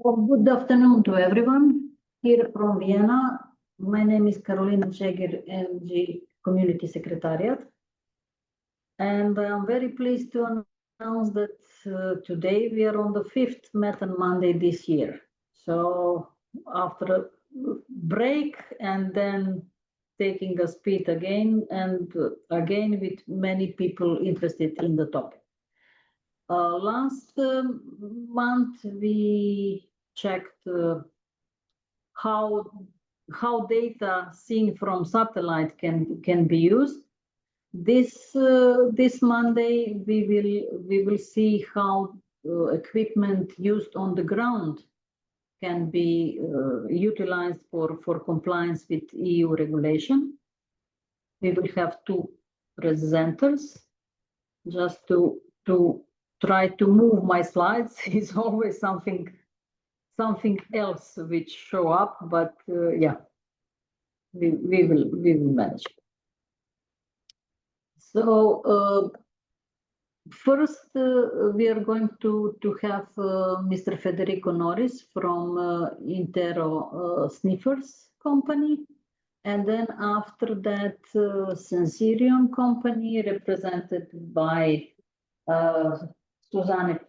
Good afternoon to everyone here from Vienna. My name is Carolina Ceger, MG Community Secretariat. And I'm very pleased to announce that today we are on the 5th Methane Monday this year. So after a break and then taking a speed again and again with many people interested in the topic. Last month we checked how data seen from satellite can be used. This Monday we will see how equipment used on the ground can be utilized for compliance with EU regulation. We will have two presenters. Just to try to move my slides is always something else which show up, but yeah, we will manage. So first we are going to have Mr. Federico Norris from Intero Sniffers company, and then after that Sensirion company represented by Susanne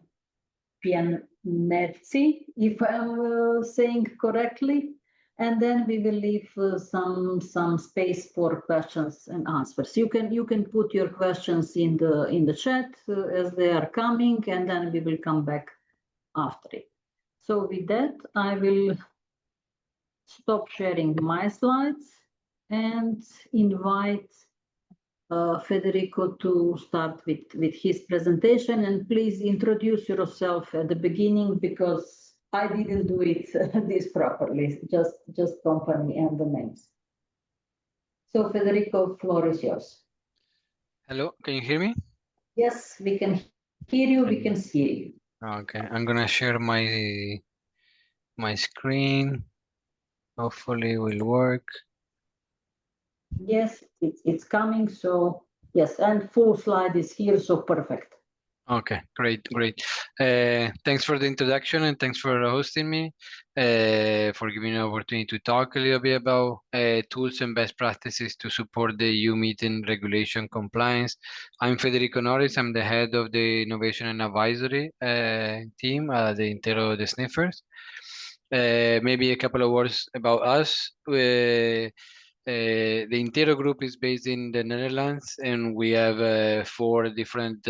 Pianezzi, if I'm saying correctly, and then we will leave some space for questions and answers. You can put your questions in the chat as they are coming, and then we will come back after it. So with that, I will stop sharing my slides and invite Federico to start with his presentation, and please introduce yourself at the beginning because I didn't do it this properly, just company and the names. So Federico, floor is yours. Hello, can you hear me? Yes, we can hear you, we can see you. Okay, I'm gonna share my screen. Hopefully it will work. Yes, it's coming, so yes, and full slide is here, so perfect. Okay, great. Thanks for the introduction and thanks for hosting me, for giving me an opportunity to talk a little bit about tools and best practices to support the EU Methane regulation compliance. I'm Federico Norris. I'm the head of the Innovation and Advisory team at the Intero the Sniffers. Maybe a couple of words about us. The Intero Group is based in the Netherlands, and we have 4 different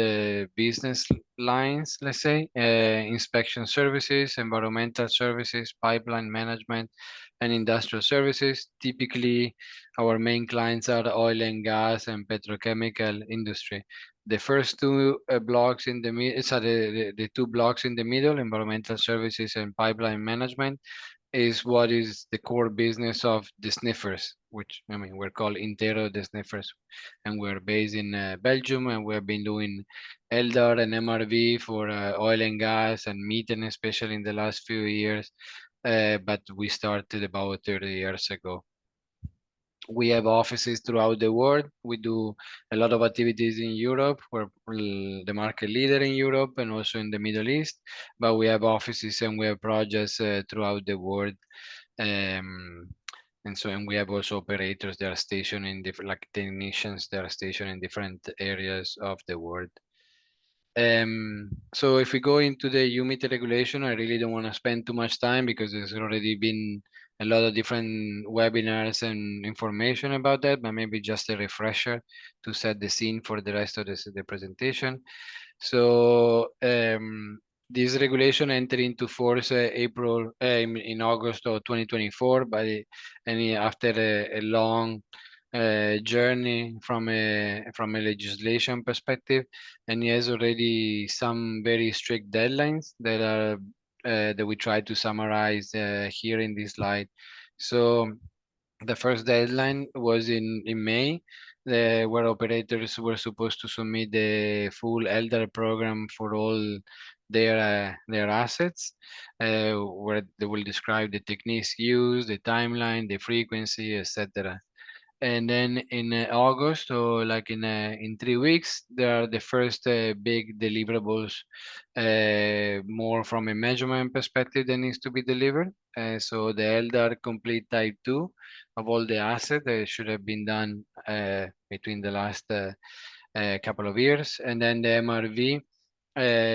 business lines, let's say, inspection services, environmental services, pipeline management, and industrial services. Typically, our main clients are oil and gas and petrochemical industry. The first two blocks in the middle, so the 2 blocks in the middle, environmental services and pipeline management, is what is the core business of the sniffers, which I mean we're called Intero the Sniffers, and we're based in Belgium, and we've been doing LDAR and MRV for oil and gas and methane, especially in the last few years. But we started about 30 years ago. We have offices throughout the world. We do a lot of activities in Europe. We're the market leader in Europe and also in the Middle East, but we have offices and we have projects throughout the world. And we have also operators that are stationed in different, like technicians that are stationed in different areas of the world. So if we go into the humidity regulation, I really don't want to spend too much time because there's already been a lot of different webinars and information about that, but maybe just a refresher to set the scene for the rest of the presentation. So this regulation entered into force in August of 2024, after a long journey from a legislation perspective, and he has already some very strict deadlines that are that we try to summarize here in this slide. So the first deadline was in May, where operators were supposed to submit the full LDAR program for all their assets, where they will describe the techniques used, the timeline, the frequency, etc. And then in August, or like in 3 weeks, there are the first big deliverables, more from a measurement perspective that needs to be delivered. So the LDAR complete type 2 of all the assets that should have been done between the last couple of years. And then the MRV,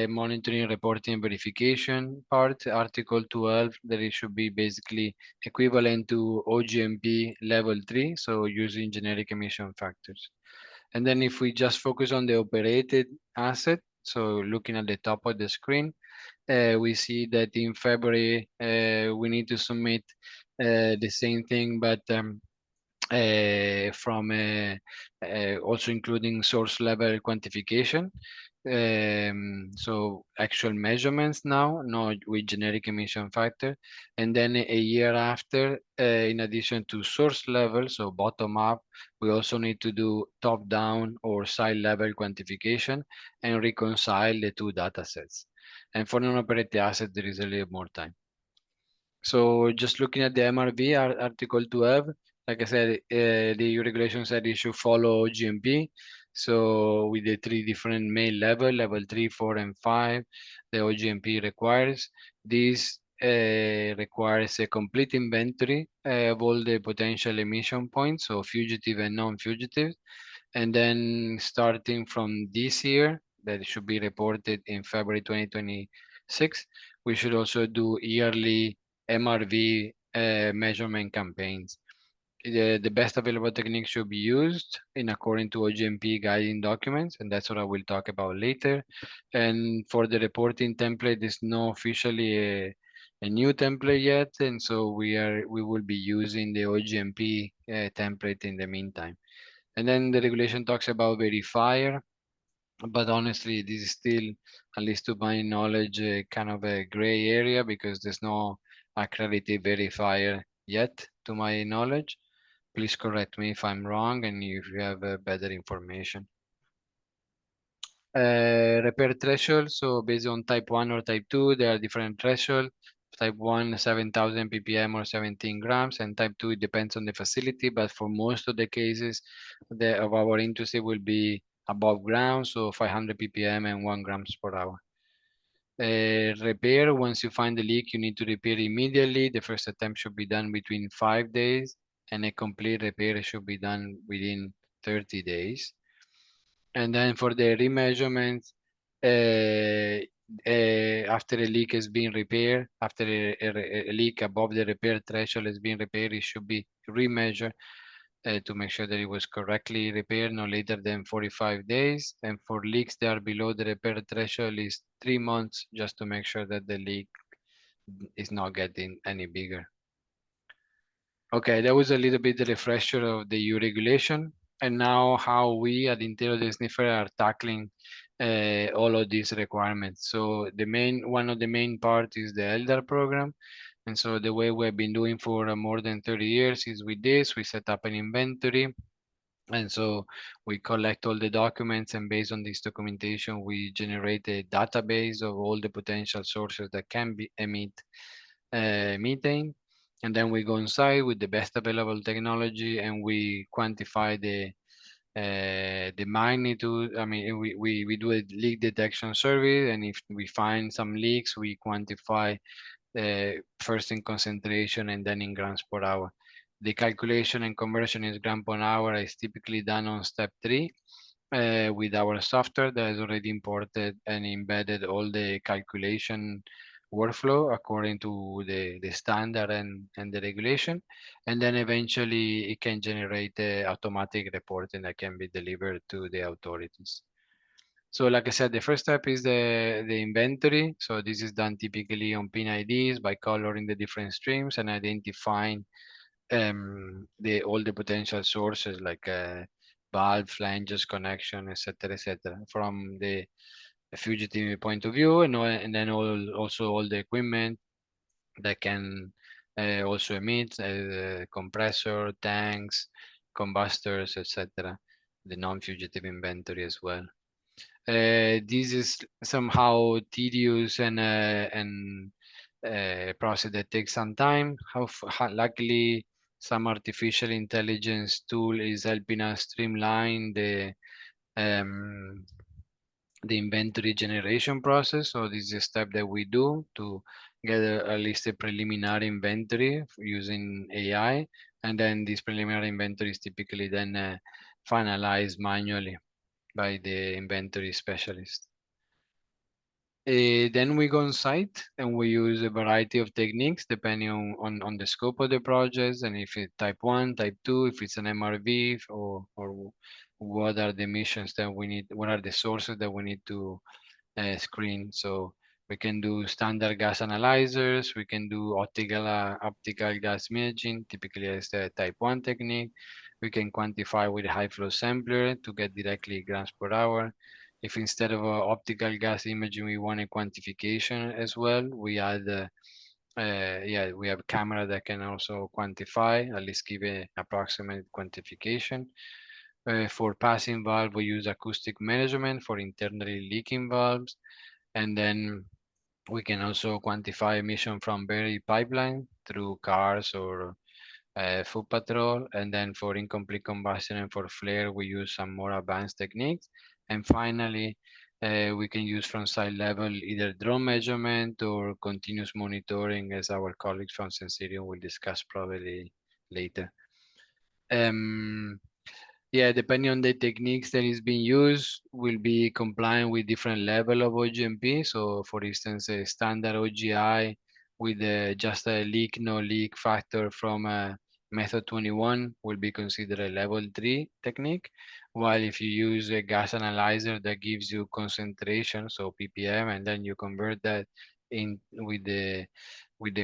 monitoring, reporting, verification part, Article 12, that it should be basically equivalent to OGMP level 3, so using generic emission factors. And then if we just focus on the operated asset, so looking at the top of the screen, we see that in February we need to submit the same thing, but from also including source level quantification. So actual measurements now, not with generic emission factor. And then a year after, in addition to source level, so bottom up, we also need to do top down or site level quantification and reconcile the two data sets. And for non-operated asset, there is a little more time. So just looking at the MRV Article 12, like I said, the EU regulation said it should follow GMP. So with the three different main level 3, 4, and 5, the OGMP requires. This requires a complete inventory of all the potential emission points, so fugitive and non-fugitive. And then starting from this year, that should be reported in February 2026, we should also do yearly MRV measurement campaigns. The best available technique should be used in according to OGMP guiding documents, and that's what I will talk about later. And for the reporting template, there's no officially a new template yet, and so we will be using the OGMP template in the meantime. And then the regulation talks about verifier, but honestly, this is still, at least to my knowledge, kind of a gray area because there's no accredited verifier yet, to my knowledge. Please correct me if I'm wrong and if you have better information. Repair threshold. So based on type 1 or type 2, there are different thresholds. Type 1, 7,000 ppm or 17 grams, and type 2, it depends on the facility, but for most of the cases of our industry will be above ground, so 500 ppm and 1 grams per hour. Repair, once you find the leak, you need to repair immediately. The first attempt should be done between 5 days, and a complete repair should be done within 30 days. And then for the remeasurements, after a leak has been repaired, after a leak above the repair threshold has been repaired, it should be remeasured to make sure that it was correctly repaired no later than 45 days. And for leaks that are below the repair threshold is 3 months, just to make sure that the leak is not getting any bigger. Okay, that was a little bit the refresher of the EU regulation, and now how we at Interior the Sniffer are tackling all of these requirements. So one of the main part is the ELDAR program. And so the way we've been doing for more than 30 years is with this, we set up an inventory. And so we collect all the documents, and based on this documentation, we generate a database of all the potential sources that can emit methane. And then we go inside with the best available technology and we quantify the magnitude. I mean, we do a leak detection survey, and if we find some leaks, we quantify first in concentration and then in grams per hour. The calculation and conversion in gram per hour is typically done on step 3 with our software that is already imported and embedded all the calculation workflow according to the standard and the regulation. And then eventually it can generate automatic reporting that can be delivered to the authorities. So like I said, the first step is the inventory. So this is done typically on pin IDs by coloring the different streams and identifying all the potential sources like valve, flanges, connection, etc., from the fugitive point of view, and then also all the equipment that can also emit compressor, tanks, combustors, etc. The non-fugitive inventory as well. This is somehow tedious and process that takes some time. Luckily, some artificial intelligence tool is helping us streamline um, the inventory generation process. So this is a step that we do to get at least a preliminary inventory using AI. And then this preliminary inventory is typically then finalized manually by the inventory specialist. Then we go on site and we use a variety of techniques depending on the scope of the projects and if it's type 1, type 2, if it's an MRV or what are the missions that we need, what are the sources that we need to screen. So we can do standard gas analyzers, we can do optical gas imaging, typically as the type 1 technique. We can quantify with a high flow sampler to get directly grams per hour. If instead of optical gas imaging, we want a quantification as well, we add yeah, we have camera that can also quantify, at least give an approximate quantification. For passing valve, we use acoustic measurement for internally leaking valves. And then we can also quantify emission from buried pipeline through cars or foot patrol. And then for incomplete combustion and for flare, we use some more advanced techniques. And finally, we can use from site level either drone measurement or continuous monitoring, as our colleagues from Sensirium will discuss probably later. Um, yeah, depending on the techniques that is being used, will be compliant with different level of OGMP. So for instance, a standard OGI with just a leak, no leak factor from method 21 will be considered a level 3 technique. While if you use a gas analyzer that gives you concentration, so ppm, and then you convert that in with the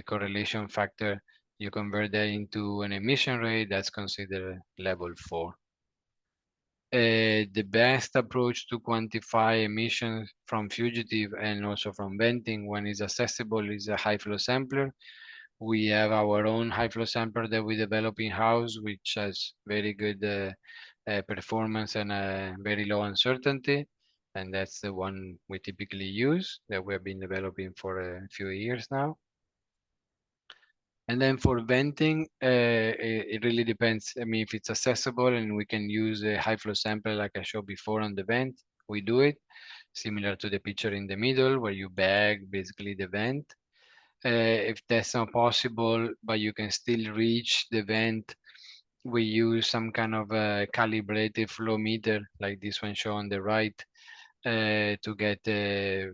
correlation factor, you convert that into an emission rate, that's considered level 4. The best approach to quantify emissions from fugitive and also from venting when it's accessible is a high flow sampler. We have our own high flow sampler that we develop in-house, which has very good performance and very low uncertainty. And that's the one we typically use that we have been developing for a few years now. And then for venting, it really depends. I mean, if it's accessible and we can use a high flow sample like I showed before on the vent, we do it. Similar to the picture in the middle where you bag basically the vent. If that's not possible, but you can still reach the vent, we use some kind of a calibrated flow meter like this one shown on the right to get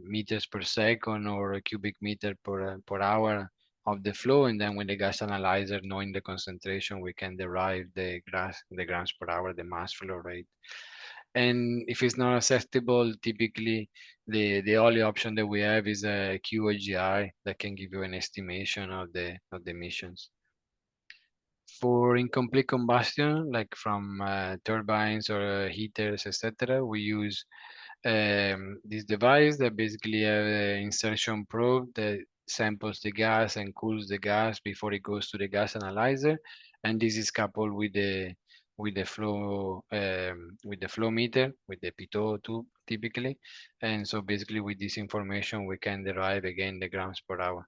meters per second or a cubic meter per hour of the flow. And then with the gas analyzer, knowing the concentration, we can derive the grams per hour, the mass flow rate. And if it's not accessible, typically the only option that we have is a QOGI that can give you an estimation of the emissions. For incomplete combustion, like from turbines or heaters, etc., we use this device that basically have an insertion probe that samples the gas and cools the gas before it goes to the gas analyzer, and this is coupled with the flow meter with the pitot tube typically, and so basically with this information we can derive again the grams per hour.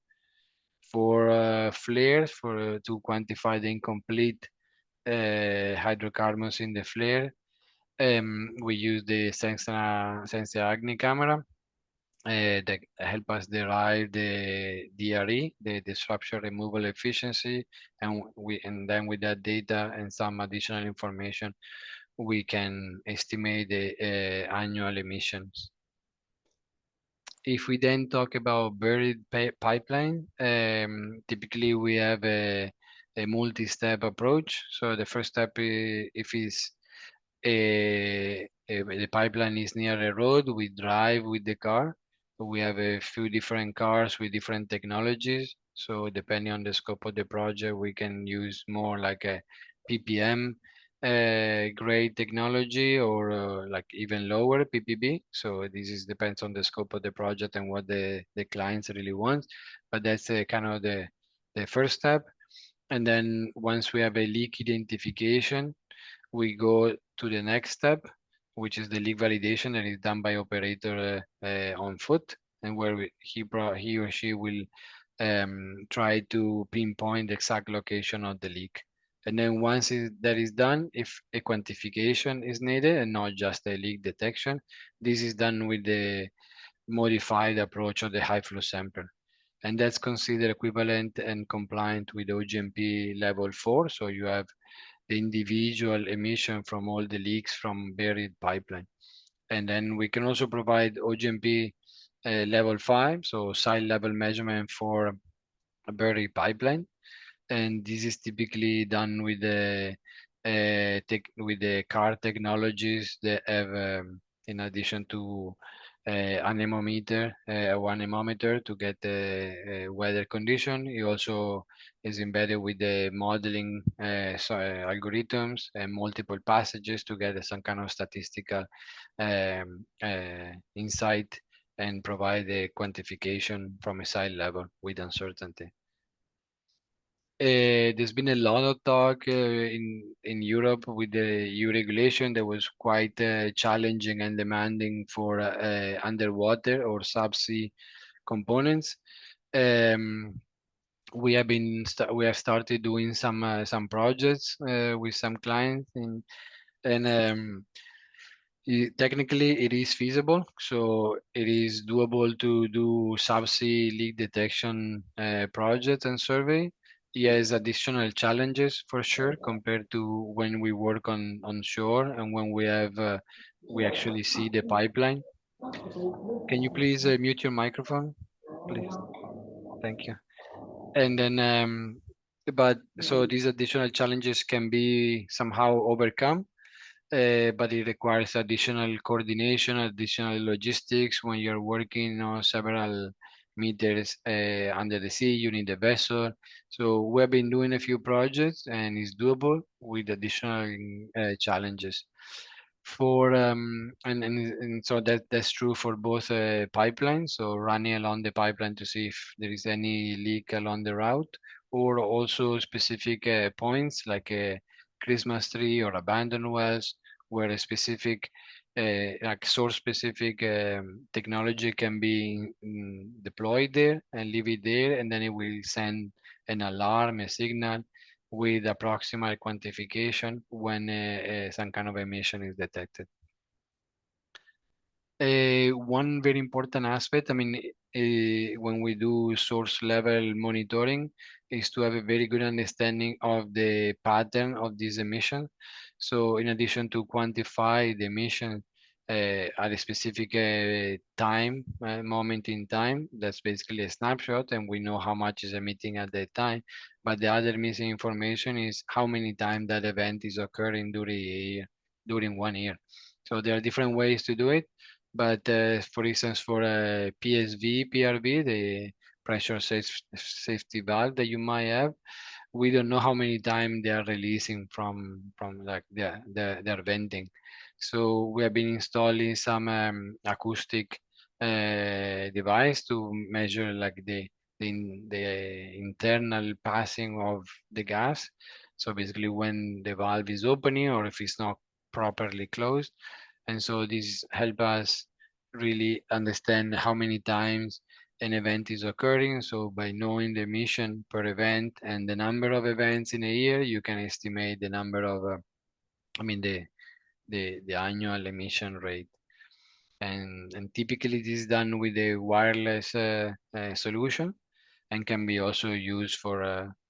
For flares, for to quantify the incomplete hydrocarbons in the flare, we use the Sensa Agni camera that help us derive the DRE, the disruption removal efficiency, and then with that data and some additional information, we can estimate the annual emissions. If we then talk about buried pipeline, typically we have a multi-step approach. So the first step, if it's the pipeline is near a road, we drive with the car. We have a few different cars with different technologies. So depending on the scope of the project, we can use more like a PPM grade technology or like even lower PPB. So this is depends on the scope of the project and what the clients really want. But that's kind of the first step. And then once we have a leak identification, we go to the next step, which is the leak validation that is done by operator on foot, and where he or she will try to pinpoint the exact location of the leak. And then once that is done, if a quantification is needed and not just a leak detection, this is done with the modified approach of the high flow sample. And that's considered equivalent and compliant with OGMP level 4. So you have the individual emission from all the leaks from buried pipeline. And then we can also provide OGMP level 5, so site level measurement for a buried pipeline. And this is typically done with the with the car technologies that have, in addition to anemometer, one anemometer to get the weather condition. It also is embedded with the modeling algorithms and multiple passages to get some kind of statistical insight and provide a quantification from a site level with uncertainty. There's been a lot of talk in Europe with the EU regulation that was quite challenging and demanding for underwater or subsea components. Um, we have started doing some projects with some clients and technically it is feasible, so it is doable to do subsea leak detection projects and survey. Yes, additional challenges for sure compared to when we work on shore and when we actually see the pipeline. Can you please mute your microphone, please? Thank you. And then, but so these additional challenges can be somehow overcome, but it requires additional coordination, additional logistics when you're working on several meters under the sea. You need a vessel. So we've been doing a few projects and it's doable with additional challenges. For and so that's true for both pipelines. So running along the pipeline to see if there is any leak along the route, or also specific points like a Christmas tree or abandoned wells where a specific like source specific technology can be deployed there and leave it there, and then it will send an alarm, a signal with approximate quantification when some kind of emission is detected. One very important aspect, I mean, when we do source level monitoring, is to have a very good understanding of the pattern of these emissions. So in addition to quantify the emission at a specific time, moment in time, that's basically a snapshot, and we know how much is emitting at that time. But the other missing information is how many times that event is occurring during a year, during 1 year. So there are different ways to do it. But for instance, for a PSV, PRV, the safety valve that you might have, we don't know how many times they are releasing from like their venting. So we have been installing some acoustic device to measure like the internal passing of the gas. So basically when the valve is opening or if it's not properly closed. And so this help us really understand how many times an event is occurring. So by knowing the emission per event and the number of events in a year, you can estimate the number of, I mean, the annual emission rate. And typically this is done with a wireless solution and can be also used for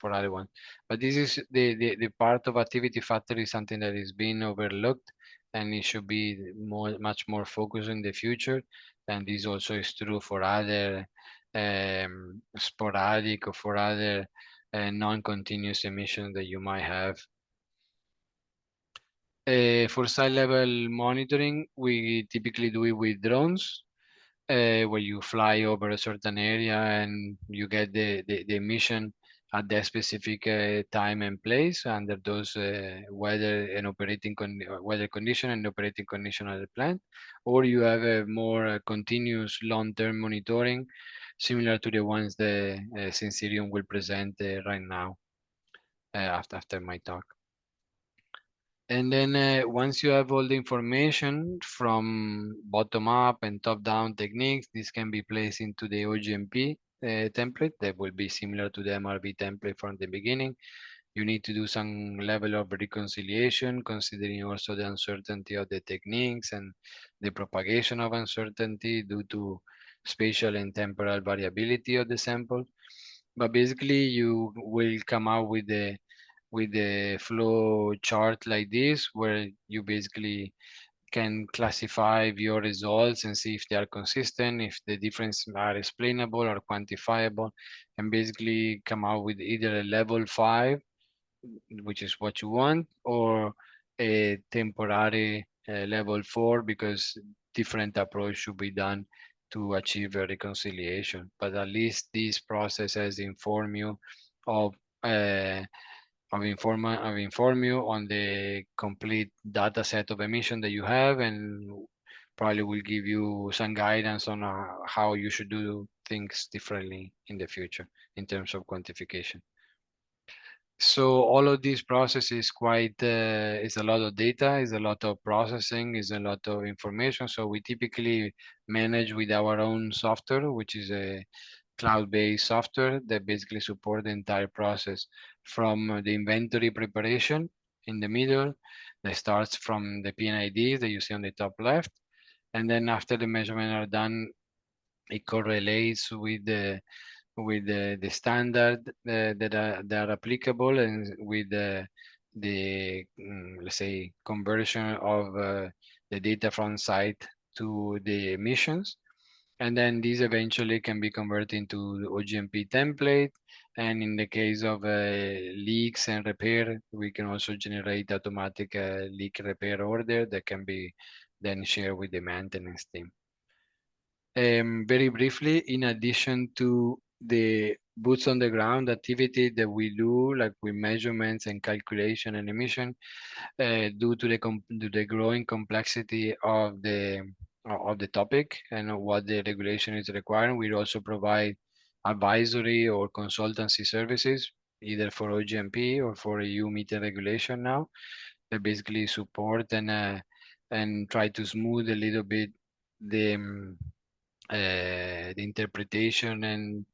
other ones. But this is the part of activity factor is something that is being overlooked and it should be much more focused in the future. And this also is true for other sporadic or for other non-continuous emissions that you might have. For site level monitoring, we typically do it with drones where you fly over a certain area and you get the emission at that specific time and place under those weather and weather condition and operating condition of the plant, or you have a more continuous long-term monitoring similar to the ones that Sensirium will present right now after my talk. And then once you have all the information from bottom up and top down techniques, this can be placed into the OGMP template that will be similar to the MRV template from the beginning. You need to do some level of reconciliation, considering also the uncertainty of the techniques and the propagation of uncertainty due to spatial and temporal variability of the sample. But basically, you will come out with the flow chart like this, where you basically can classify your results and see if they are consistent, if the difference are explainable or quantifiable, and basically come out with either a level 5, which is what you want, or a temporary level 4, because different approach should be done to achieve a reconciliation. But at least this process has informed you of uh, inform you on the complete data set of emission that you have, and probably will give you some guidance on how you should do things differently in the future in terms of quantification. So all of this process is quite is a lot of data, is a lot of processing, is a lot of information. So we typically manage with our own software, which is a cloud-based software that basically support the entire process from the inventory preparation in the middle, that starts from the PNIDs that you see on the top left. And then after the measurement are done, it correlates with the standard that are applicable, and with let's say conversion of the data from site to the emissions. And then these eventually can be converted into the OGMP template. And in the case of leaks and repair, we can also generate automatic leak repair order that can be then shared with the maintenance team. Very briefly, in addition to the boots on the ground activity that we do, like with measurements and calculation and emission, due to the growing complexity of the topic and what the regulation is requiring, we also provide advisory or consultancy services, either for OGMP or for EU meter regulation now, that basically support and try to smooth a little bit the the interpretation and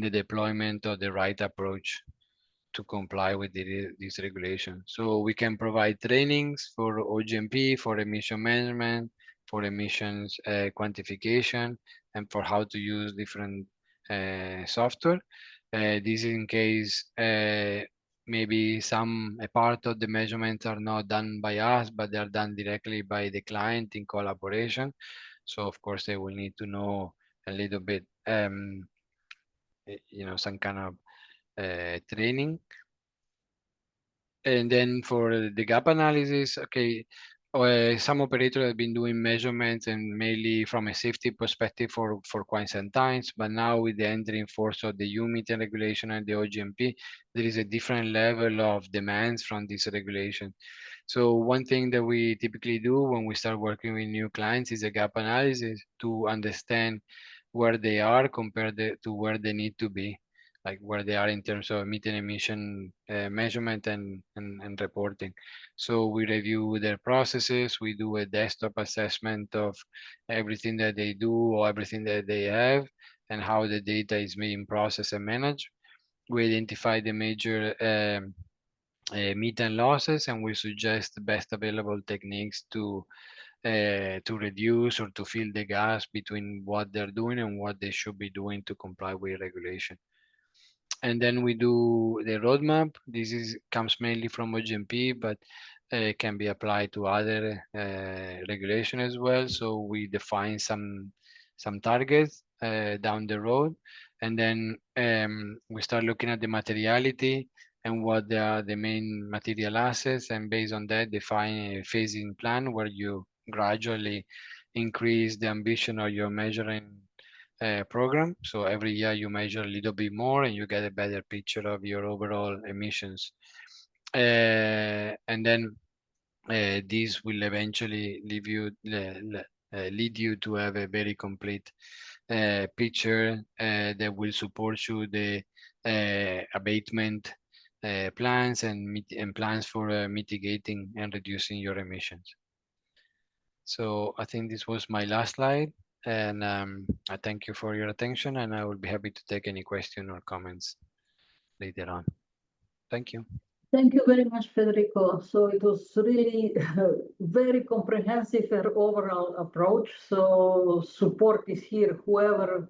the deployment of the right approach to comply with this regulation. So we can provide trainings for OGMP, for emission management, for emissions quantification, and for how to use different software. This is in case maybe a part of the measurements are not done by us, but they are done directly by the client in collaboration. So of course they will need to know a little bit, some kind of training. And then for the gap analysis, okay, some operators have been doing measurements and mainly from a safety perspective for quite some times, but now with the entering force of the UMIT regulation and the OGMP, there is a different level of demands from this regulation. So one thing that we typically do when we start working with new clients is a gap analysis to understand where they are compared to where they need to be, like where they are in terms of methane emission measurement and reporting. So we review their processes, we do a desktop assessment of everything that they do or everything that they have and how the data is being processed and managed. We identify the major methane losses, and we suggest the best available techniques to reduce or to fill the gaps between what they're doing and what they should be doing to comply with regulation. And then we do the roadmap. This is comes mainly from OGMP, but can be applied to other regulation as well. So we define some targets down the road, and then we start looking at the materiality and what are the main material assets, and based on that, define a phasing plan where you gradually increase the ambition of your measuring program. So every year you measure a little bit more and you get a better picture of your overall emissions. And then this will eventually lead you to have a very complete picture that will support you the abatement plans and plans for mitigating and reducing your emissions. So I think this was my last slide, and I thank you for your attention, and I will be happy to take any question or comments later on. Thank you. Thank you very much, Federico. So it was really very comprehensive and overall approach. So support is here, whoever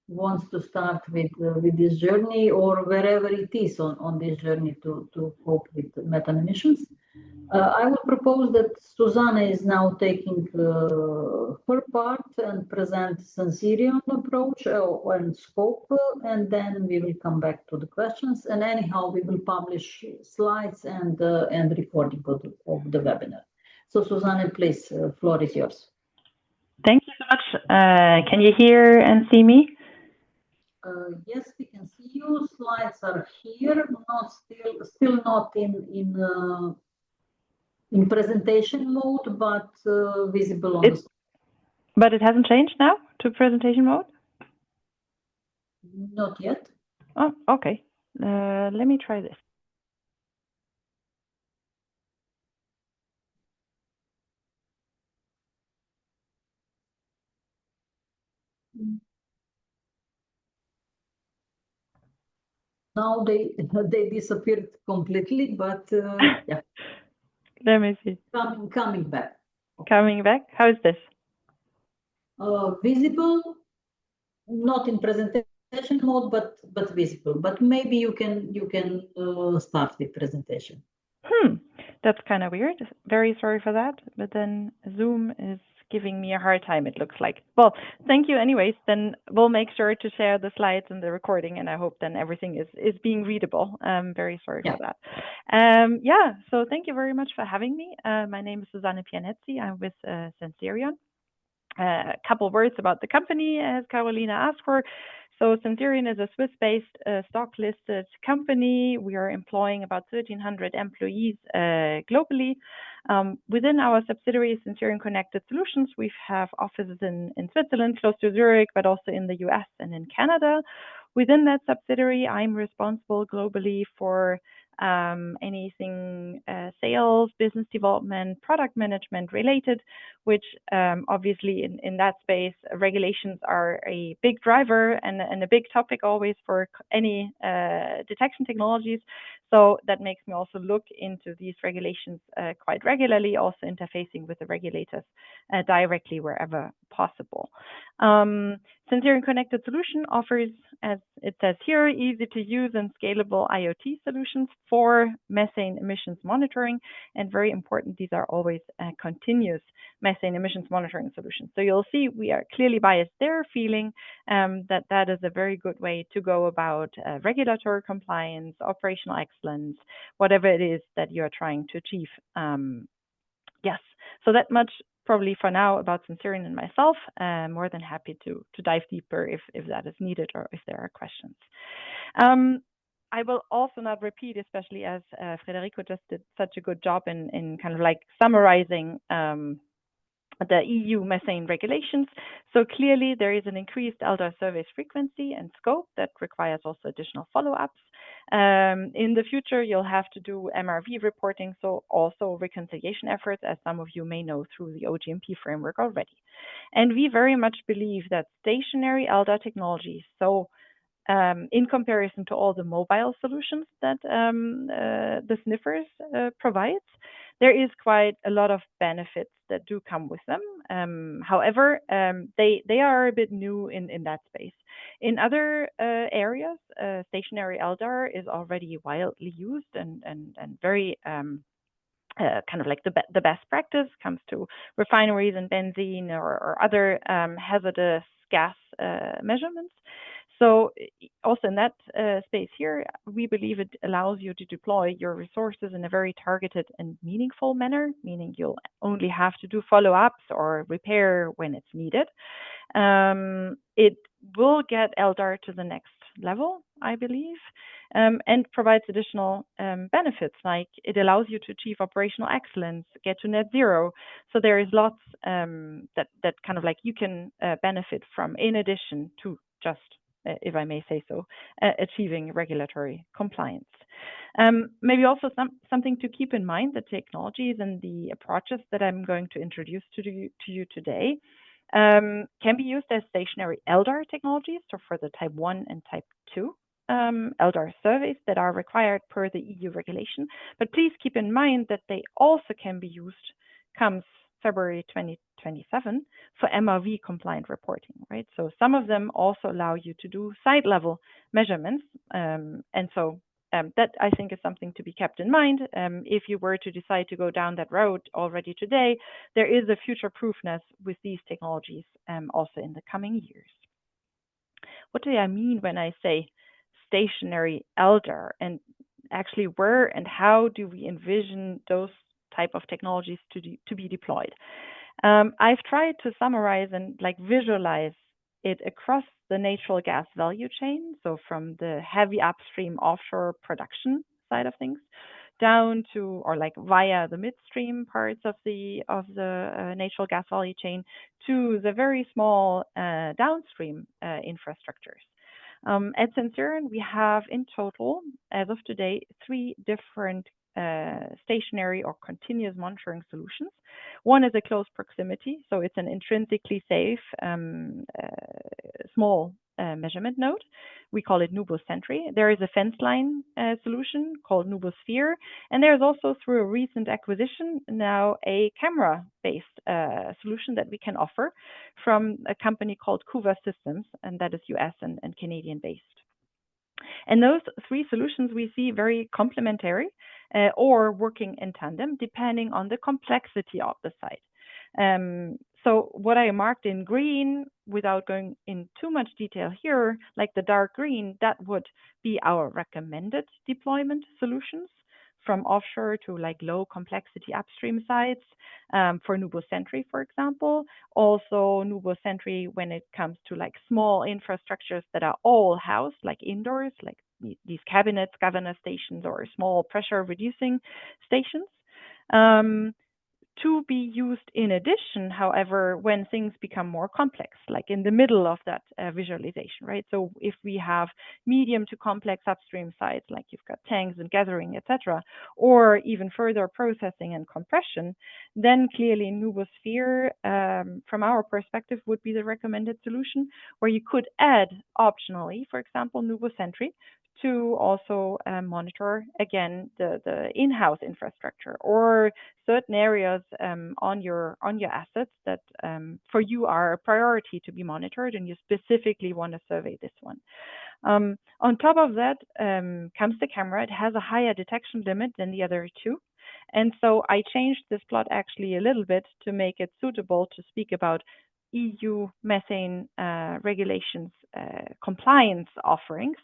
wants to start with this journey or wherever it is on this journey to cope with methane emissions. I would propose that Susanna is now taking her part and present Sensirion approach and scope, and then we will come back to the questions. And anyhow, we will publish slides and recording of the webinar. So Susanna, please, floor is yours. Thank you so much. Can you hear and see me? Yes, we can see you. Slides are here, not still not in presentation mode, but visible on the screen. But it hasn't changed now to presentation mode? Not yet. Oh, okay. Let me try this. Now they disappeared completely, but yeah. Let me see. Coming back. Coming back. How is this? Visible, not in presentation mode, but visible. But maybe you can start the presentation. That's kind of weird. Very sorry for that. But then Zoom is giving me a hard time, it looks like. Well, thank you anyways. Then we'll make sure to share the slides and the recording, and I hope then everything is being readable. Very sorry for that. Yeah, so thank you very much for having me. My name is Susanne Pianezzi. I'm with Sensirion. A couple words about the company, as Carolina asked for. So Sensirion is a Swiss-based stock-listed company. We are employing about 1,300 employees globally. Within our subsidiary, Sensirion Connected Solutions, we have offices in Switzerland, close to Zurich, but also in the US and in Canada. Within that subsidiary, I'm responsible globally for anything sales, business development, product management related, which obviously in that space, regulations are a big driver and a big topic always for any detection technologies. So that makes me also look into these regulations quite regularly, also interfacing with the regulators directly wherever possible. Sensirion Connected Solution offers, as it says here, easy to use and scalable IoT solutions for methane emissions monitoring. And very important, these are always continuous methane emissions monitoring solutions. So you'll see we are clearly biased there, feeling that is a very good way to go about regulatory compliance, operational excellence, whatever it is that you're trying to achieve. Yes, so that much probably for now about Sensirion and myself. More than happy to dive deeper if that is needed or if there are questions. I will also not repeat, especially as Federico just did such a good job in kind of like summarizing the EU methane regulations. So clearly there is an increased LDAR surveys frequency and scope that requires also additional follow-ups. In the future, you'll have to do MRV reporting, so also reconciliation efforts, as some of you may know through the OGMP framework already. And we very much believe that stationary LDAR technology, so in comparison to all the mobile solutions that the sniffers provides, there is quite a lot of benefits that do come with them. However, they are a bit new in that space. In other areas, stationary LDAR is already widely used and very kind of like the best practice comes to refineries and benzene or other hazardous gas measurements. So also in that space here, we believe it allows you to deploy your resources in a very targeted and meaningful manner, meaning you'll only have to do follow-ups or repair when it's needed. It will get LDAR to the next level, I believe, and provides additional benefits, like it allows you to achieve operational excellence, get to net zero. So there is lots that kind of like you can benefit from in addition to just, if I may say so, achieving regulatory compliance. Maybe also something to keep in mind, the technologies and the approaches that I'm going to introduce to you today can be used as stationary LDAR technologies, so for the type 1 and type 2 LDAR surveys that are required per the EU regulation. But please keep in mind that they also can be used comes February 2027 for MRV compliant reporting, right? So some of them also allow you to do site level measurements. And so that I think is something to be kept in mind. If you were to decide to go down that road already today, there is a future proofness with these technologies also in the coming years. What do I mean when I say stationary LDAR, and actually where and how do we envision those type of technologies to be deployed? I've tried to summarize and visualize it across the natural gas value chain, so from the heavy upstream offshore production side of things down to, or via the midstream parts of the natural gas value chain to the very small downstream infrastructures. At Sensirion, we have in total, as of today, 3 different stationary or continuous monitoring solutions. One is a close proximity, so it's an intrinsically safe small measurement node. We call it NuboSentry. There is a fence line solution called NuboSphere, and there's also, through a recent acquisition, now a camera-based solution that we can offer from a company called Kuva Systems, and that is US and Canadian-based. And those 3 solutions we see very complementary or working in tandem, depending on the complexity of the site. So what I marked in green, without going in too much detail here, like the dark green, that would be our recommended deployment solutions from offshore to low complexity upstream sites for NuboSentry, for example. Also NuboSentry when it comes to small infrastructures that are all housed indoors, these cabinets, governor stations, or small pressure reducing stations. To be used in addition, however, when things become more complex, in the middle of that visualization, right? So if we have medium to complex upstream sites, you've got tanks and gathering, etc., or even further processing and compression, then clearly NuboSphere, from our perspective, would be the recommended solution, where you could add optionally, for example, NuboSentry, to also monitor, again, the in-house infrastructure or certain areas on your assets that for you are a priority to be monitored, and you specifically want to survey this one. On top of that comes the camera. It has a higher detection limit than the other 2. And so I changed this plot actually a little bit to make it suitable to speak about EU methane regulations compliance offerings,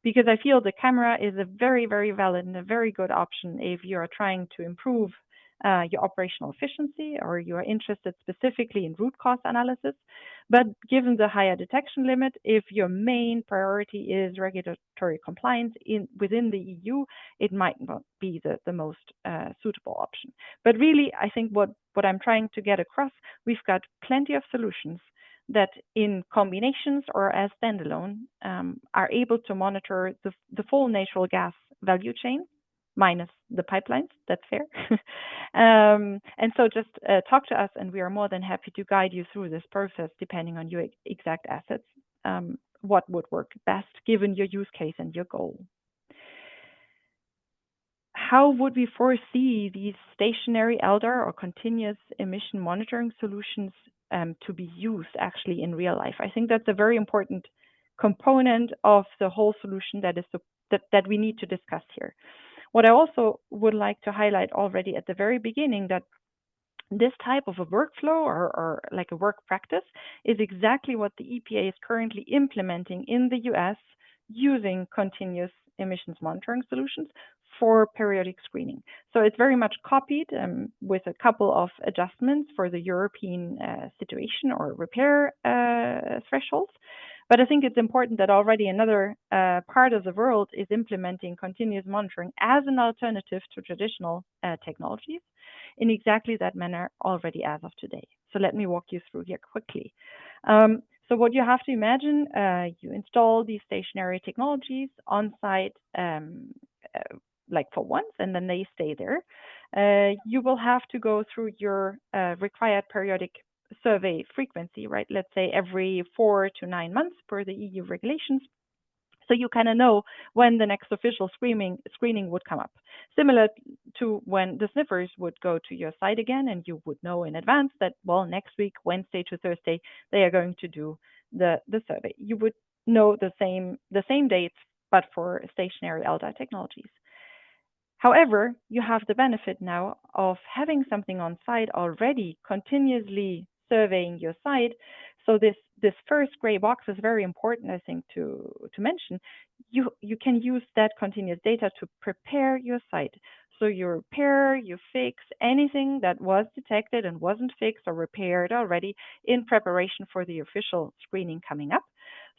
because I feel the camera is a very, very valid and a very good option if you are trying to improve your operational efficiency, or you are interested specifically in root cause analysis. But given the higher detection limit, if your main priority is regulatory compliance within the EU, it might not be the most suitable option. But really, I think what I'm trying to get across, we've got plenty of solutions that in combinations or as standalone are able to monitor the full natural gas value chain, minus the pipelines. That's fair. And so just talk to us, and we are more than happy to guide you through this process, depending on your exact assets, what would work best given your use case and your goal. How would we foresee these stationary LDAR or continuous emission monitoring solutions to be used actually in real life? I think that's a very important component of the whole solution that we need to discuss here. What I also would like to highlight already at the very beginning, that this type of a workflow or a work practice is exactly what the EPA is currently implementing in the US using continuous emissions monitoring solutions for periodic screening. So it's very much copied with a couple of adjustments for the European situation or repair thresholds. But I think it's important that already another part of the world is implementing continuous monitoring as an alternative to traditional technologies in exactly that manner already as of today. So let me walk you through here quickly. So what you have to imagine, you install these stationary technologies on site for once, and then they stay there. You will have to go through your required periodic survey frequency, right? Let's say every 4 to 9 months per the EU regulations. So you kind of know when the next official screening would come up. Similar to when the sniffers would go to your site again, and you would know in advance that, well, next week, Wednesday to Thursday, they are going to do the survey. You would know the same dates, but for stationary LDAR technologies. However, you have the benefit now of having something on site already continuously surveying your site. So this first gray box is very important, I think, to mention. You can use that continuous data to prepare your site. So you repair, you fix anything that was detected and wasn't fixed or repaired already in preparation for the official screening coming up.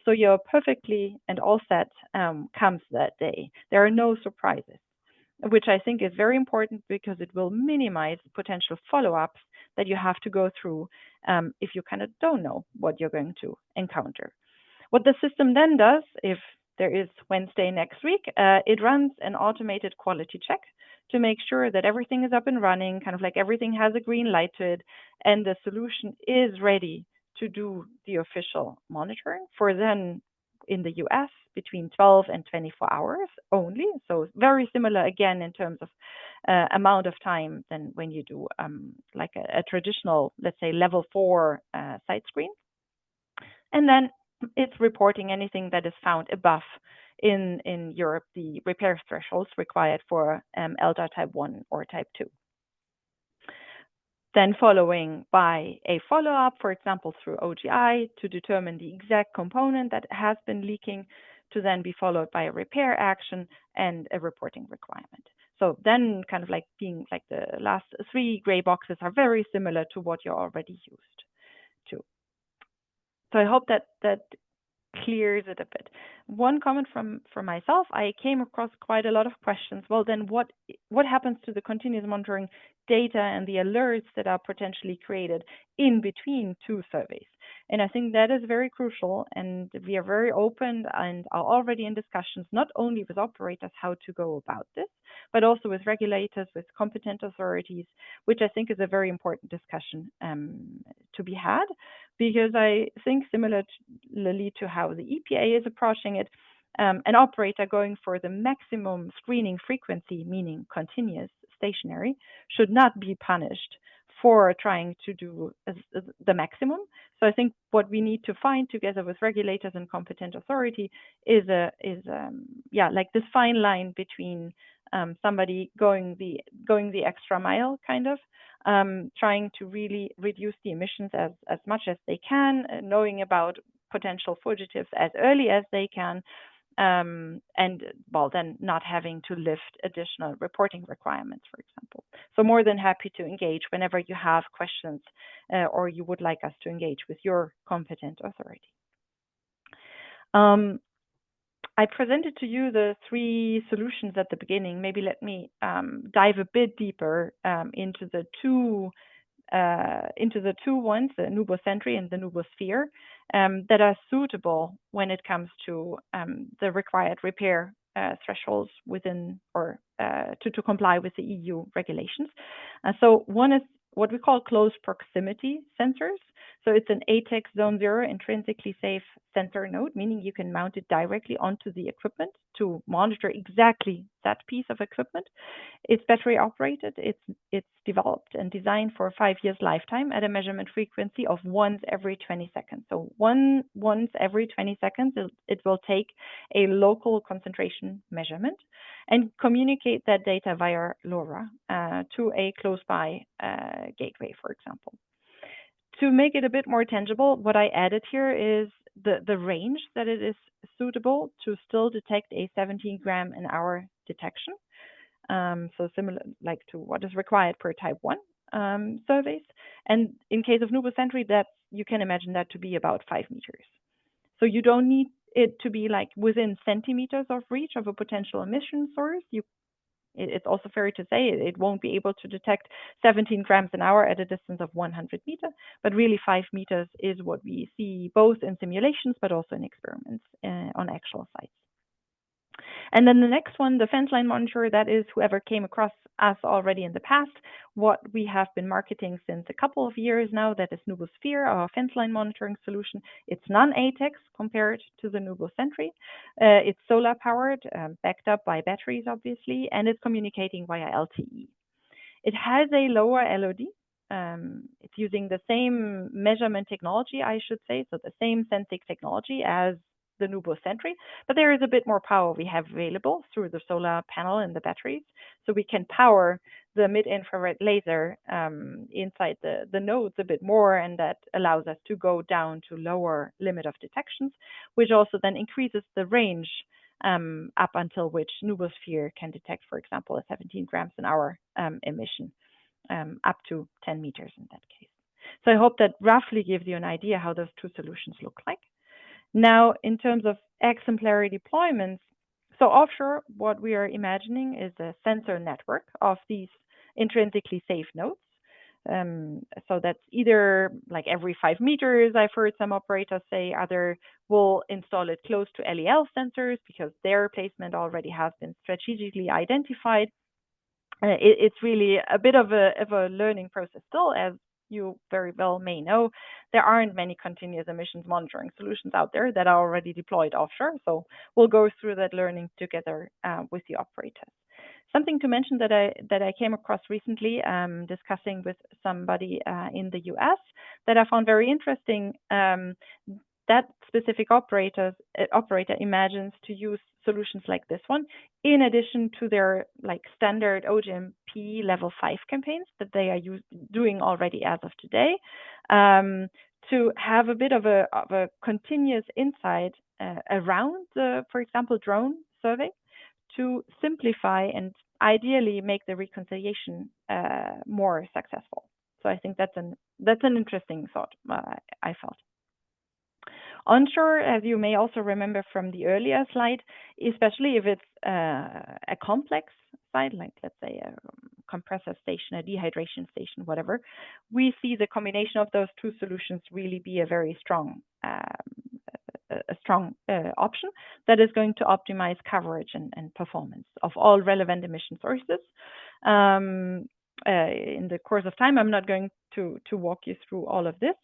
So you're perfectly and all set comes that day. There are no surprises, which I think is very important because it will minimize potential follow-ups that you have to go through if you kind of don't know what you're going to encounter. What the system then does, if there is Wednesday next week, it runs an automated quality check to make sure that everything is up and running, kind of like everything has a green light to it, and the solution is ready to do the official monitoring for then in the US between 12 and 24 hours only. So very similar again in terms of amount of time than when you do like a traditional, let's say level 4 site screen. And then it's reporting anything that is found above in Europe, the repair thresholds required for LDAR type 1 or type 2. Then following by a follow-up, for example, through OGI to determine the exact component that has been leaking, to then be followed by a repair action and a reporting requirement. So then kind of like being like the last 3 gray boxes are very similar to what you're already used to. So I hope that clears it a bit. One comment from myself, I came across quite a lot of questions. Well, then what happens to the continuous monitoring data and the alerts that are potentially created in between 2 surveys? And I think that is very crucial, and we are very open and are already in discussions, not only with operators how to go about this, but also with regulators, with competent authorities, which I think is a very important discussion to be had, because I think similarly to how the EPA is approaching it, an operator going for the maximum screening frequency, meaning continuous stationary, should not be punished for trying to do the maximum. So I think what we need to find together with regulators and competent authority is like this fine line between somebody going the extra mile, kind of trying to really reduce the emissions as much as they can, knowing about potential fugitives as early as they can, and well, then not having to lift additional reporting requirements, for example. So more than happy to engage whenever you have questions or you would like us to engage with your competent authority. I presented to you the 3 solutions at the beginning. Maybe let me dive a bit deeper into the two ones, the Nubo-Sentry and the Nubo-Sphere, that are suitable when it comes to the required repair thresholds within or to comply with the EU regulations. So one is what we call close proximity sensors. So it's an ATEX Zone 0 intrinsically safe sensor node, meaning you can mount it directly onto the equipment to monitor exactly that piece of equipment. It's battery operated. It's developed and designed for a 5 years lifetime at a measurement frequency of once every 20 seconds. So once every 20 seconds, it will take a local concentration measurement and communicate that data via LoRa to a close by gateway, for example. To make it a bit more tangible, what I added here is the range that it is suitable to still detect a 17 gram an hour detection. So similar like to what is required per type 1 surveys. And in case of Nubo-Sentry, that you can imagine that to be about 5 meters. So you don't need it to be like within centimeters of reach of a potential emission source. It's also fair to say it won't be able to detect 17 grams an hour at a distance of 100 meters, but really 5 meters is what we see both in simulations, but also in experiments on actual sites. And then the next one, the fence line monitor, that is whoever came across us already in the past. What we have been marketing since a couple of years now, that is Nubosphere, our fence line monitoring solution. It's non-ATEX compared to the Nubo Sentry. It's solar powered, backed up by batteries, obviously, and it's communicating via LTE. It has a lower LOD. It's using the same measurement technology, I should say, so the same sensing technology as the Nubo Sentry, but there is a bit more power we have available through the solar panel and the batteries. So we can power the mid-infrared laser inside the nodes a bit more, and that allows us to go down to lower limit of detections, which also then increases the range up until which Nubosphere can detect, for example, a 17 grams an hour emission, up to 10 meters in that case. So I hope that roughly gives you an idea how those two solutions look like. Now, in terms of exemplary deployments, so offshore, what we are imagining is a sensor network of these intrinsically safe nodes. So that's either like every 5 meters, I've heard some operators say, other will install it close to LEL sensors because their placement already has been strategically identified. It's really a bit of a learning process still, as you very well may know. There aren't many continuous emissions monitoring solutions out there that are already deployed offshore. So we'll go through that learning together with the operators. Something to mention that I came across recently, discussing with somebody in the US, that I found very interesting. That specific operator imagines to use solutions like this one, in addition to their like standard OGMP level 5 campaigns that they are doing already as of today, to have a bit of a continuous insight around the, for example, drone survey, to simplify and ideally make the reconciliation more successful. So I think that's an interesting thought, I felt. Onshore, as you may also remember from the earlier slide, especially if it's a complex site, like let's say a compressor station, a dehydration station, whatever, we see the combination of those two solutions really be a very strong option that is going to optimize coverage and performance of all relevant emission sources. In the course of time, I'm not going to walk you through all of this,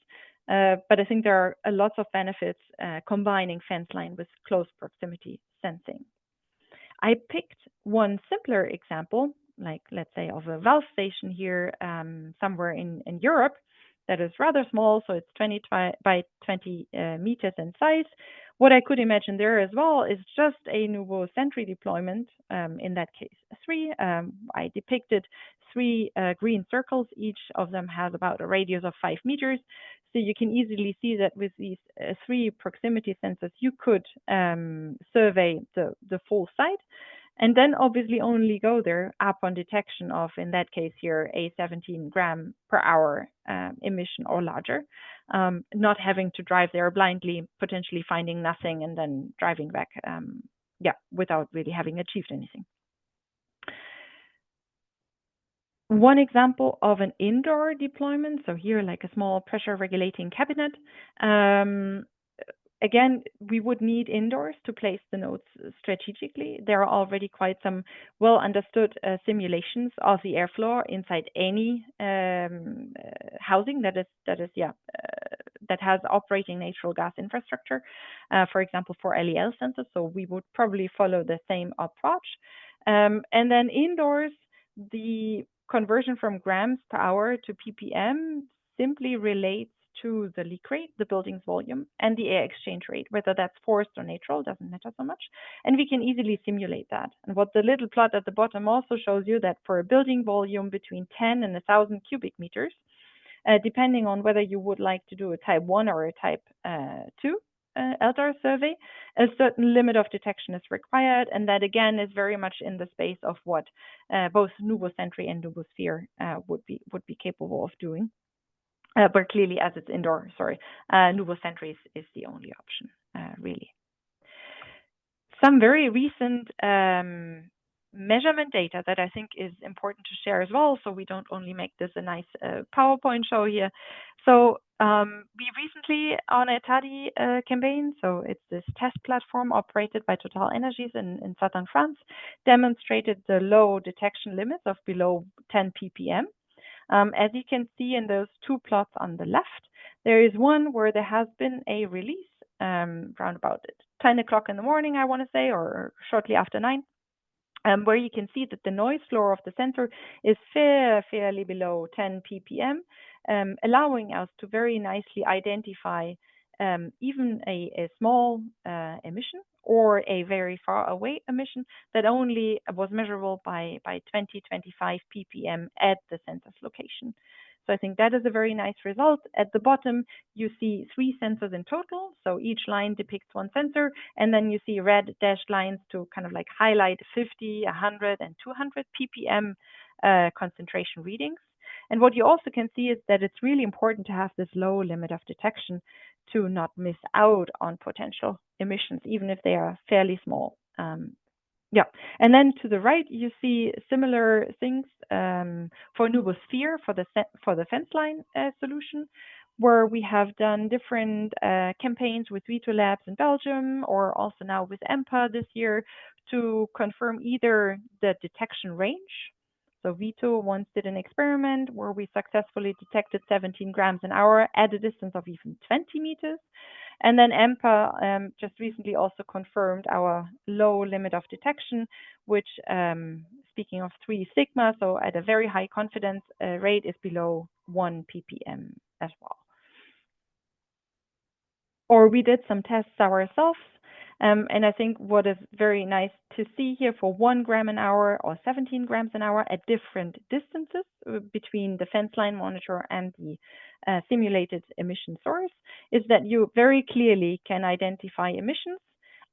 but I think there are lots of benefits combining fence line with close proximity sensing. I picked one simpler example, like let's say of a valve station here somewhere in Europe, that is rather small, so it's 20 by 20 meters in size. What I could imagine there as well is just a Nubo Sentry deployment, in that case 3. I depicted 3 green circles. Each of them has about a radius of 5 meters. So you can easily see that with these 3 proximity sensors, you could survey the full site, and then obviously only go there upon detection of, in that case here, a 17 gram per hour emission or larger, not having to drive there blindly, potentially finding nothing and then driving back, without really having achieved anything. One example of an indoor deployment, so here like a small pressure regulating cabinet. Again, we would need indoors to place the nodes strategically. There are already quite some well understood simulations of the airflow inside any housing that has operating natural gas infrastructure, for example, for LEL sensors. So we would probably follow the same approach. And then indoors, the conversion from grams per hour to ppm simply relates to the leak rate, the building's volume, and the air exchange rate, whether that's forced or natural, doesn't matter so much. And we can easily simulate that. And what the little plot at the bottom also shows you, that for a building volume between 10 and 1,000 cubic meters, depending on whether you would like to do a type 1 or a type 2 LDAR survey, a certain limit of detection is required, and that again is very much in the space of what both Nubo Sentry and Nubosphere would be capable of doing. But clearly, as it's indoor, Nubo Sentry is the only option, really. Some very recent measurement data that I think is important to share as well, so we don't only make this a nice PowerPoint show here. So we recently on a TADI campaign, so it's this test platform operated by Total Energies in southern France, demonstrated the low detection limits of below 10 ppm. As you can see in those two plots on the left, there is one where there has been a release around about 10 o'clock in the morning, I want to say, or shortly after 9, where you can see that the noise floor of the sensor is fairly below 10 ppm, allowing us to very nicely identify even a small emission or a very far away emission that only was measurable by 20-25 ppm at the sensor's location. So I think that is a very nice result. At the bottom, you see 3 sensors in total. So each line depicts one sensor, and then you see red dashed lines to kind of like highlight 50, 100, and 200 ppm concentration readings. And what you also can see is that it's really important to have this low limit of detection to not miss out on potential emissions, even if they are fairly small. Yeah, and then to the right, you see similar things for Nubosphere for the fence line solution, where we have done different campaigns with Vito Labs in Belgium, or also now with EMPA this year, to confirm either the detection range. So Vito once did an experiment where we successfully detected 17 grams an hour at a distance of even 20 meters. And then EMPA just recently also confirmed our low limit of detection, which, speaking of 3 sigma, so at a very high confidence rate, is below 1 ppm as well. Or we did some tests ourselves. And I think what is very nice to see here for 1 gram an hour or 17 grams an hour at different distances between the fence line monitor and the simulated emission source is that you very clearly can identify emissions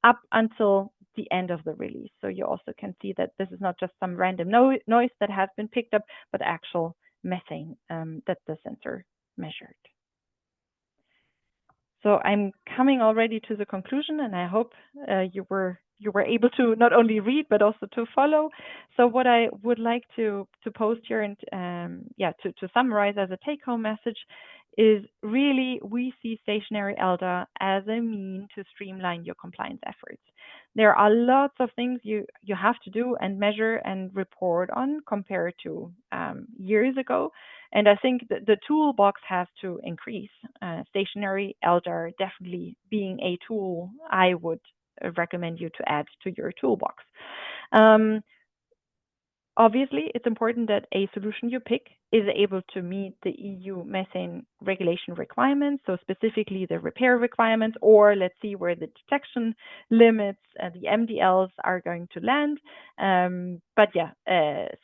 up until the end of the release. So you also can see that this is not just some random noise that has been picked up, but actual methane that the sensor measured. So I'm coming already to the conclusion, and I hope you were able to not only read but also to follow. So what I would like to post here and to summarize as a take-home message is really we see stationary LDAR as a mean to streamline your compliance efforts. There are lots of things you have to do and measure and report on compared to years ago. And I think that the toolbox has to increase. Stationary LDAR definitely being a tool I would recommend you to add to your toolbox. Obviously, it's important that a solution you pick is able to meet the EU methane regulation requirements, so specifically the repair requirements, or let's see where the detection limits, the MDLs are going to land. But yeah,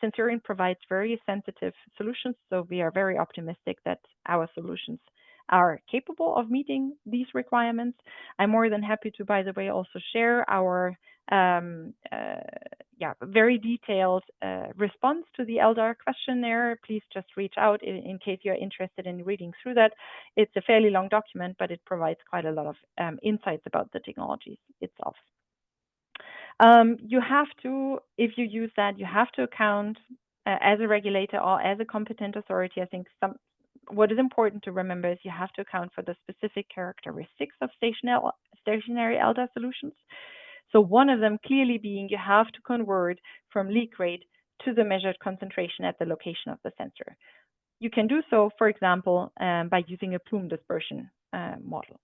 Sensorion provides very sensitive solutions, so we are very optimistic that our solutions are capable of meeting these requirements. I'm more than happy to, by the way, also share our very detailed response to the LDAR questionnaire. Please just reach out in case you're interested in reading through that. It's a fairly long document, but it provides quite a lot of insights about the technologies itself. You have to, if you use that, you have to account as a regulator or as a competent authority. I think what is important to remember is you have to account for the specific characteristics of stationary LDAR solutions. So one of them clearly being you have to convert from leak rate to the measured concentration at the location of the sensor. You can do so, for example, by using a plume dispersion model.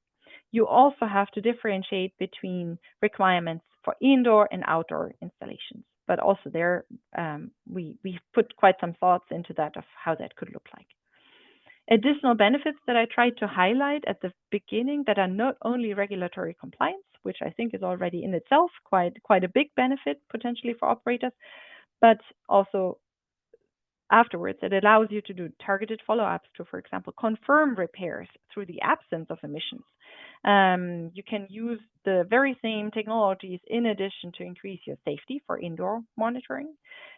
You also have to differentiate between requirements for indoor and outdoor installations. But also there, we've put quite some thoughts into that of how that could look like. Additional benefits that I tried to highlight at the beginning that are not only regulatory compliance, which I think is already in itself quite a big benefit potentially for operators, but also afterwards it allows you to do targeted follow-ups to, for example, confirm repairs through the absence of emissions. You can use the very same technologies in addition to increase your safety for indoor monitoring.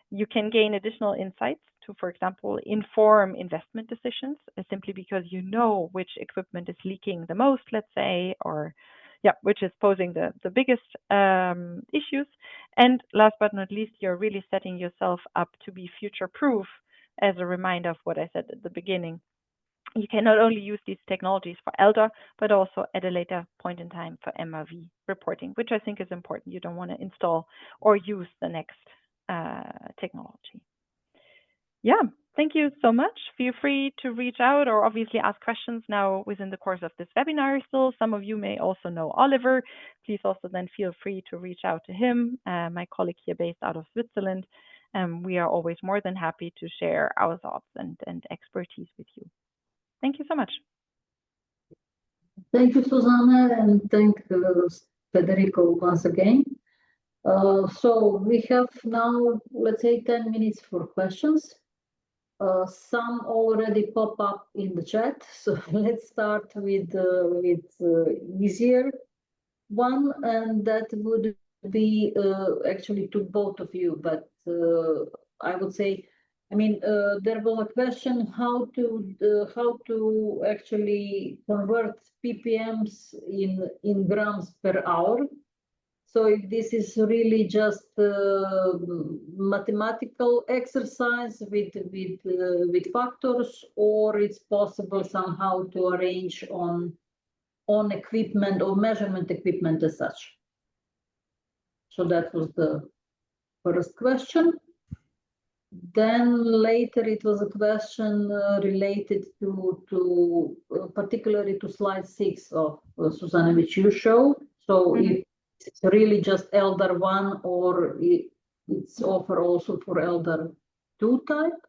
You can gain additional insights to, for example, inform investment decisions simply because you know which equipment is leaking the most, let's say, or which is posing the biggest issues. And last but not least, you're really setting yourself up to be future-proof. As a reminder of what I said at the beginning, you can not only use these technologies for ELDR, but also at a later point in time for MRV reporting, which I think is important. You don't want to install or use the next technology. Yeah, thank you so much. Feel free to reach out or obviously ask questions now within the course of this webinar still. Some of you may also know Oliver. Please also then feel free to reach out to him, my colleague here based out of Switzerland. We are always more than happy to share our thoughts and expertise with you. Thank you so much. Thank you, Susanne, and thank Federico once again. So we have now, let's say, 10 minutes for questions. Some already pop up in the chat, so let's start with easier one, and that would be actually to both of you, but I would say, I mean, there was a question how to actually convert ppms in grams per hour. So if this is really just mathematical exercise with factors, or it's possible somehow to arrange on equipment or measurement equipment as such. So that was the first question. Then later it was a question related to particularly to slide 6 of Susanne, which you showed. So if it's really just ELDR 1 or it's offer also for ELDR 2 type.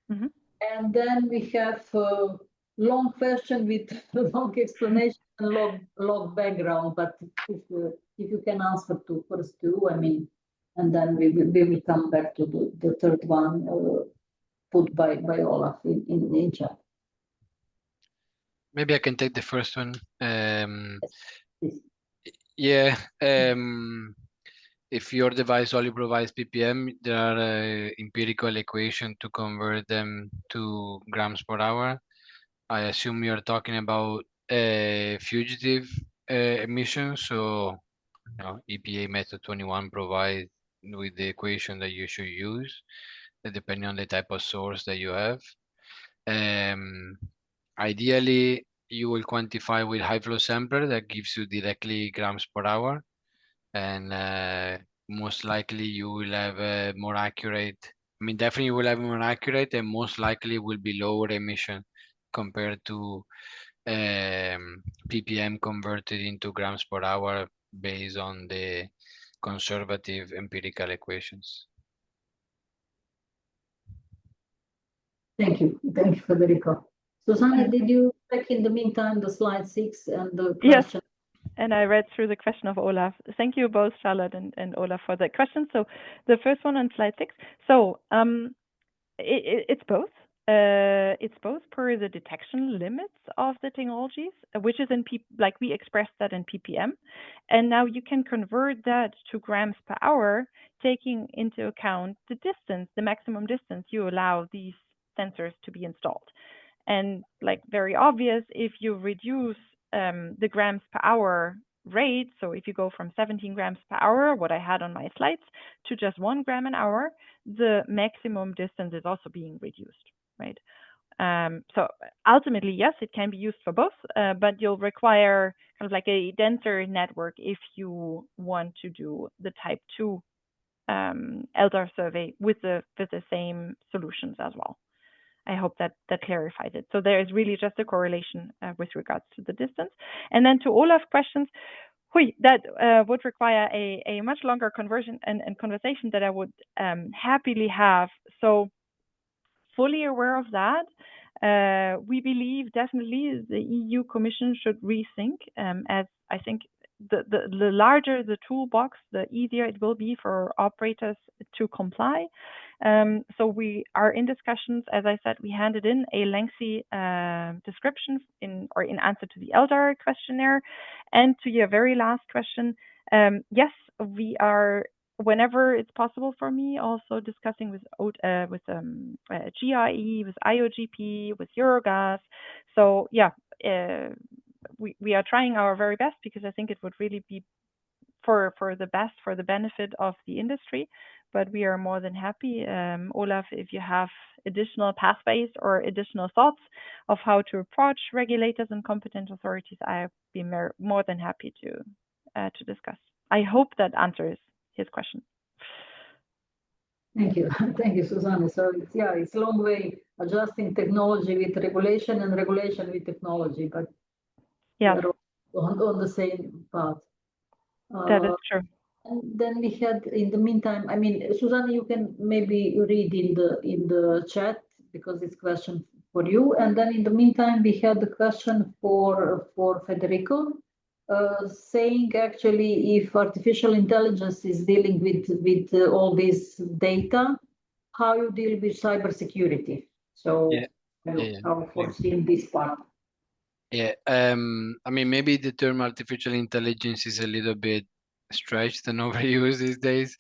And then we have a long question with long explanation and log background, but if you can answer to first two, I mean, and then we will come back to the third one put by Olaf in chat. Maybe I can take the first one. Yes. Yeah. If your device only provides ppm, there are empirical equation to convert them to grams per hour. I assume you're talking about fugitive emissions. So, you know, EPA method 21 provides with the equation that you should use, depending on the type of source that you have. Ideally, you will quantify with high flow sampler that gives you directly grams per hour, and most likely you will have a more accurate. I mean, definitely you will have more accurate, and most likely will be lower emission compared to ppm converted into grams per hour based on the conservative empirical equations. Thank you, Federico. Susanne, did you check in the meantime the slide 6 and the question? Yes, and I read through the question of Olaf. Thank you both, Charlotte and Olaf, for that question. So the first one on slide 6. So it's both. It's both per the detection limits of the technologies, which is in like we expressed that in ppm, and now you can convert that to grams per hour, taking into account the distance, the maximum distance you allow these sensors to be installed. And like very obvious, if you reduce the grams per hour rate, so if you go from 17 grams per hour, what I had on my slides, to just 1 gram an hour, the maximum distance is also being reduced, right? So ultimately, yes, it can be used for both, but you'll require kind of like a denser network if you want to do the type 2 ELDR survey with the same solutions as well. I hope that clarifies it. So there is really just a correlation with regards to the distance. And then to Olaf's questions, that would require a much longer conversion and conversation that I would happily have. So fully aware of that. We believe definitely the EU Commission should rethink, as I think the larger the toolbox, the easier it will be for operators to comply. So we are in discussions. As I said, we handed in a lengthy description in answer to the ELDR questionnaire. And to your very last question, yes, we are, whenever it's possible for me, also discussing with GRE, with IOGP, with Eurogas. So yeah, we are trying our very best, because I think it would really be for the best, for the benefit of the industry. But we are more than happy, Olaf, if you have additional pathways or additional thoughts of how to approach regulators and competent authorities, I'd be more than happy to discuss. I hope that answers his question. Thank you. Thank you, Susanne. So it's a long way adjusting technology with regulation and regulation with technology, but yeah, on the same path. That is true. And then we had, in the meantime, I mean, Susanne, you can maybe read in the chat because it's question for you. And then in the meantime, we had the question for Federico, saying actually if artificial intelligence is dealing with all this data, how you deal with cybersecurity. So how foreseen this part. Yeah, I mean, maybe the term artificial intelligence is a little bit stretched and overused these days.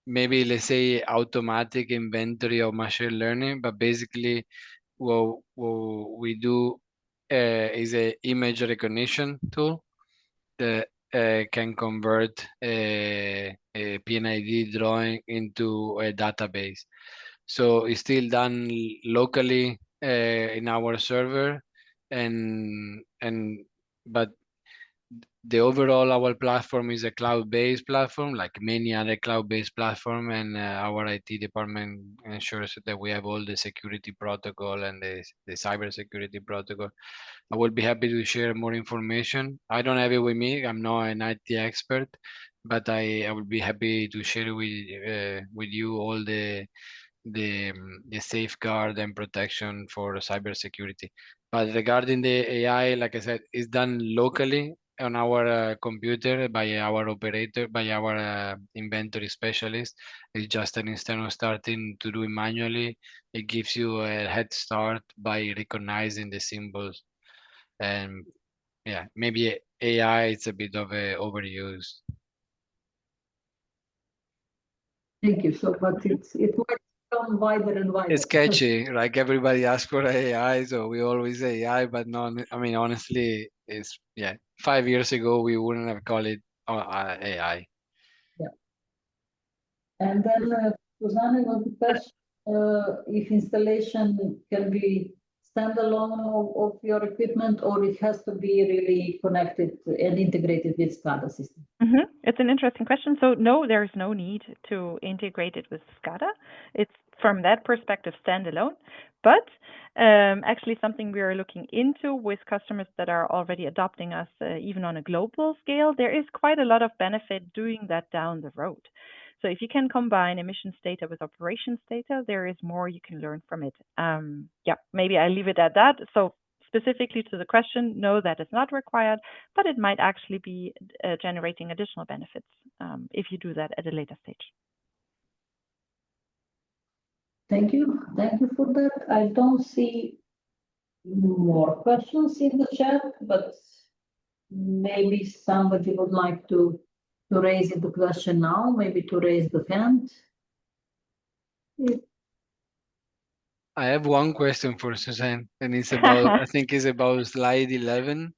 Maybe let's say automatic inventory of machine learning, but basically what we do is a image recognition tool that can convert a PNID drawing into a database. So it's still done locally in our server, but the overall our platform is a cloud-based platform, like many other cloud-based platform, and our IT department ensures that we have all the security protocol and the cyber security protocol. I will be happy to share more information. I don't have it with me. I'm not an IT expert, but I will be happy to share with you all the safeguard and protection for cybersecurity. But regarding the AI, like I said, it's done locally on our computer by our operator, by our inventory specialist. It's just an instead of starting to do it manually, it gives you a head start by recognizing the symbols. And yeah, maybe AI is a bit of a overuse. Thank you. So, but it might become wider and wider. It's catchy, like everybody asks for AI, so we always say AI, but no, I mean, honestly, it's, 5 years ago, we wouldn't have called it AI. Yeah. And then, Susanne, was the question if installation can be standalone of your equipment, or it has to be really connected and integrated with SCADA system? It's an interesting question. So no, there's no need to integrate it with SCADA. It's from that perspective standalone, but actually something we are looking into with customers that are already adopting us even on a global scale. There is quite a lot of benefit doing that down the road. So if you can combine emissions data with operations data, there is more you can learn from it. Maybe I leave it at that. So specifically to the question, no, that is not required, but it might actually be generating additional benefits if you do that at a later stage. Thank you. Thank you for that. I don't see more questions in the chat, but maybe somebody would like to raise the question now, maybe to raise the hand. I have one question for Suzanne, and it's about, I think it's about slide 11,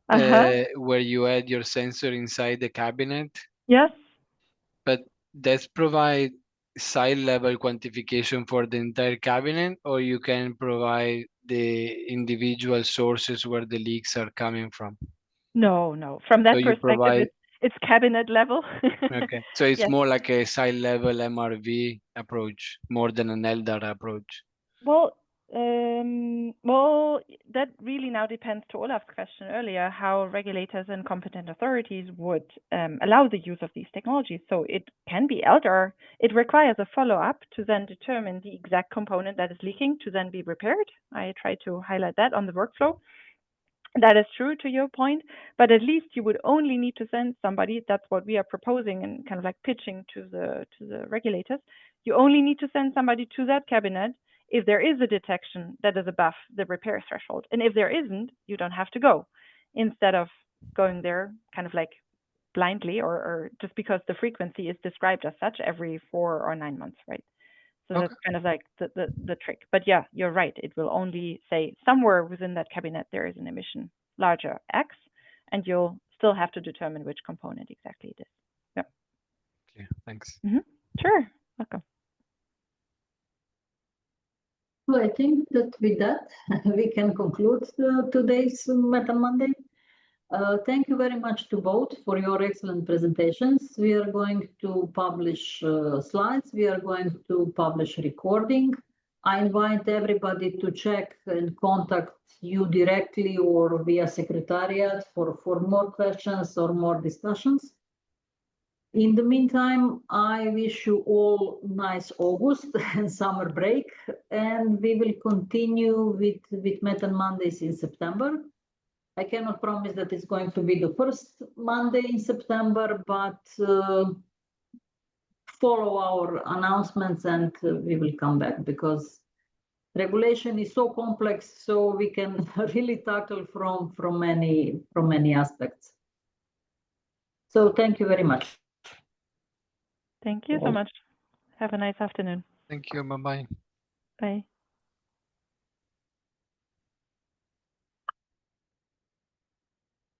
where you add your sensor inside the cabinet. Yes. But that's provide site level quantification for the entire cabinet, or you can provide the individual sources where the leaks are coming from? No. From that perspective, it's cabinet level. Okay, so it's more like a site level MRV approach more than an LDAR approach. Well, that really now depends to Olaf's question earlier, how regulators and competent authorities would allow the use of these technologies. So it can be LDAR. It requires a follow-up to then determine the exact component that is leaking to then be repaired. I try to highlight that on the workflow. That is true to your point, but at least you would only need to send somebody. That's what we are proposing and kind of like pitching to the regulators. You only need to send somebody to that cabinet if there is a detection that is above the repair threshold. And if there isn't, you don't have to go, instead of going there kind of like blindly or just because the frequency is described as such every 4 or 9 months, right? So that's kind of like the trick. But yeah, you're right. It will only say somewhere within that cabinet there is an emission larger X, and you'll still have to determine which component exactly it is. Clear. Thanks. Sure, welcome. Well, I think that with that, we can conclude today's Methane Monday. Thank you very much to both for your excellent presentations. We are going to publish slides. We are going to publish recording. I invite everybody to check and contact you directly or via Secretariat for more questions or more discussions. In the meantime, I wish you all nice August and summer break, and we will continue with Methane Mondays in September. I cannot promise that it's going to be the first Monday in September, but follow our announcements and we will come back, because regulation is so complex, so we can really tackle from many aspects. So thank you very much. Thank you so much. Have a nice afternoon. Thank you. Bye-bye. Bye.